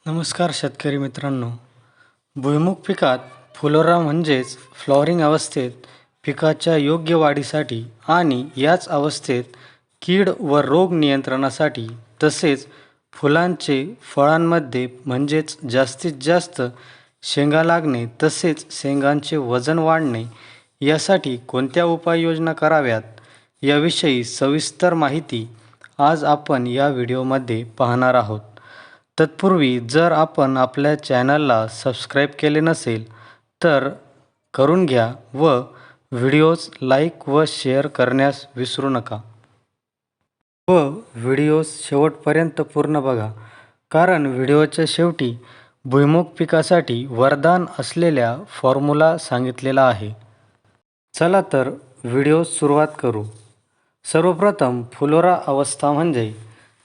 नमस्कार शेतकरी मित्रांनो. भुईमूग पिकात फुलोरा म्हणजेच फ्लॉवरिंग अवस्थेत पिकाच्या योग्य वाढीसाठी आणि याच अवस्थेत कीड व रोग नियंत्रणासाठी तसेच फुलांचे फळांमध्ये म्हणजेच जास्तीत जास्त शेंगा लागणे तसेच शेंगांचे वजन वाढणे यासाठी कोणत्या उपाययोजना कराव्यात याविषयी सविस्तर माहिती आज आपण या व्हिडिओमध्ये पाहणार आहोत. तत्पूर्वी जर आपण आपल्या चॅनलला सबस्क्राईब केले नसेल तर करून घ्या व व्हिडिओज लाईक व शेअर करण्यास विसरू नका व व्हिडिओज शेवटपर्यंत पूर्ण बघा, कारण व्हिडिओच्या शेवटी भुईमूग पिकासाठी वरदान असलेल्या फॉर्म्युला सांगितलेला आहे. चला तर व्हिडिओ सुरुवात करू. सर्वप्रथम फ्लोरा अवस्था म्हणजे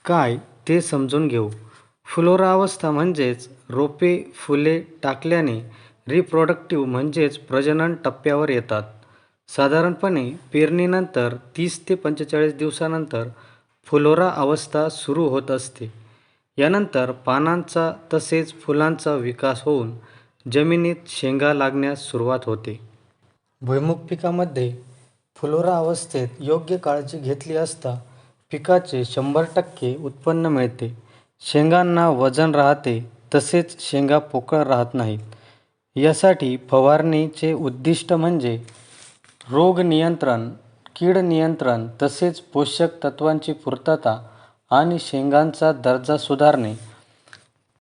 काय ते समजून घेऊ. फ्लोरा अवस्था म्हणजेच रोपे फुले टाकल्याने रिप्रोडक्टिव्ह म्हणजेच प्रजनन टप्प्यावर येतात. साधारणपणे पेरणीनंतर 30 ते 45 दिवसानंतर फ्लोरा अवस्था सुरू होत असते. यानंतर पानांचा तसेच फुलांचा विकास होऊन जमिनीत शेंगा लागण्यास सुरुवात होते. भुईमूग पिकामध्ये फ्लोरा अवस्थेत योग्य काळजी घेतली असता पिकाचे 100% उत्पन्न मिळते. शेंगांना वजन राहते तसेच शेंगा पोकळ राहत नाहीत. यासाठी फवारणीचे उद्दिष्ट म्हणजे रोग नियंत्रण, कीड नियंत्रण तसेच पोषक तत्वांची पूर्तता आणि शेंगांचा दर्जा सुधारणे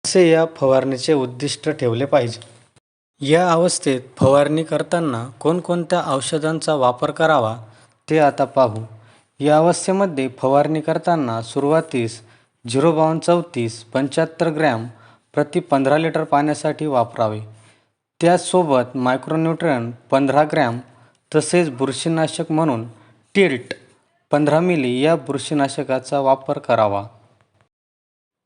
असे या फवारणीचे उद्दिष्ट ठेवले पाहिजे. या अवस्थेत फवारणी करताना कोणकोणत्या औषधांचा वापर करावा ते आता पाहू. या अवस्थेमध्ये फवारणी करताना सुरुवातीस 0,32 75 ग्रॅम प्रति 15 लिटर पाण्यासाठी वापरावे. त्याचसोबत मायक्रोन्यूट्रियन 15 ग्रॅम तसेच बुरशीनाशक म्हणून टिल्ट 15 मिली या बुरशीनाशकाचा वापर करावा.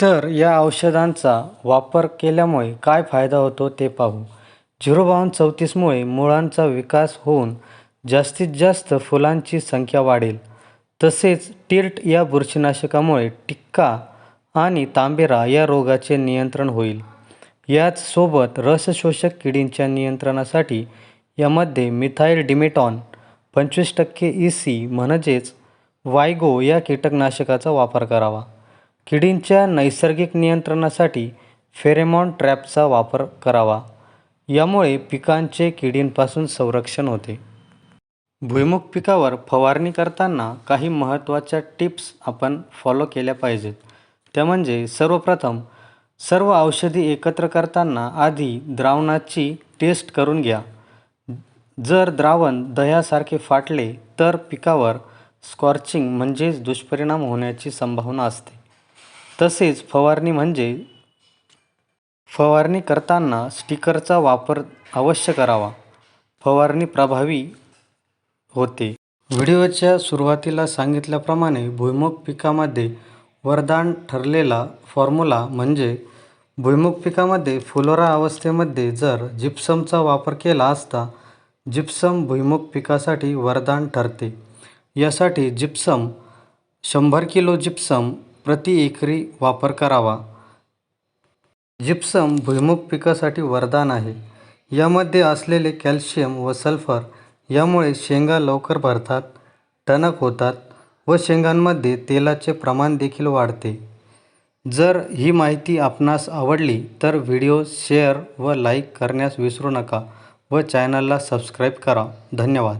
तर या औषधांचा वापर केल्यामुळे काय फायदा होतो ते पाहू. 0,32 मुळे मुळांचा विकास होऊन जास्तीत जास्त फुलांची संख्या वाढेल. तसेच टिल्ट या बुरशीनाशकामुळे टिक्का आणि तांबेरा या रोगाचे नियंत्रण होईल. याच सोबत रसशोषक किडींच्या नियंत्रणासाठी यामध्ये मिथाइल डिमेटॉन 25% EC म्हणजेच वायगो या कीटकनाशकाचा वापर करावा. किडींच्या नैसर्गिक नियंत्रणासाठी फेरेमॉन ट्रॅपचा वापर करावा. यामुळे पिकांचे किडींपासून संरक्षण होते. भुईमूग पिकावर फवारणी करताना काही महत्त्वाच्या टिप्स आपण फॉलो केल्या पाहिजेत. त्या म्हणजे सर्वप्रथम सर्व औषधी एकत्र करताना आधी द्रावणाची टेस्ट करून घ्या. जर द्रावण दह्यासारखे फाटले तर पिकावर स्कॉर्चिंग म्हणजेच दुष्परिणाम होण्याची संभावना असते. तसेच फवारणी करताना स्टिकरचा वापर अवश्य करावा. फवारणी प्रभावी होते. व्हिडिओच्या सुरुवातीला सांगितल्याप्रमाणे भुईमूग पिकामध्ये वरदान ठरलेला फॉर्म्युला म्हणजे भुईमूग पिकामध्ये फ्लोरा अवस्थेमध्ये जर जिप्समचा वापर केला असता जिप्सम भुईमूग पिकासाठी वरदान ठरते. यासाठी जिप्सम 100 किलो जिप्सम प्रति एकरी वापर करावा. जिप्सम भुईमूग पिकासाठी वरदान आहे. यामध्ये असलेले कॅल्शियम व सल्फर यामुळे शेंगा लवकर भरतात, टणक होतात व शेंगांमध्ये तेलाचे प्रमाण देखील वाढते. जर ही माहिती आपणास आवडली तर व्हिडिओ शेअर व लाईक करण्यास विसरू नका व चॅनलला सबस्क्राईब करा. धन्यवाद.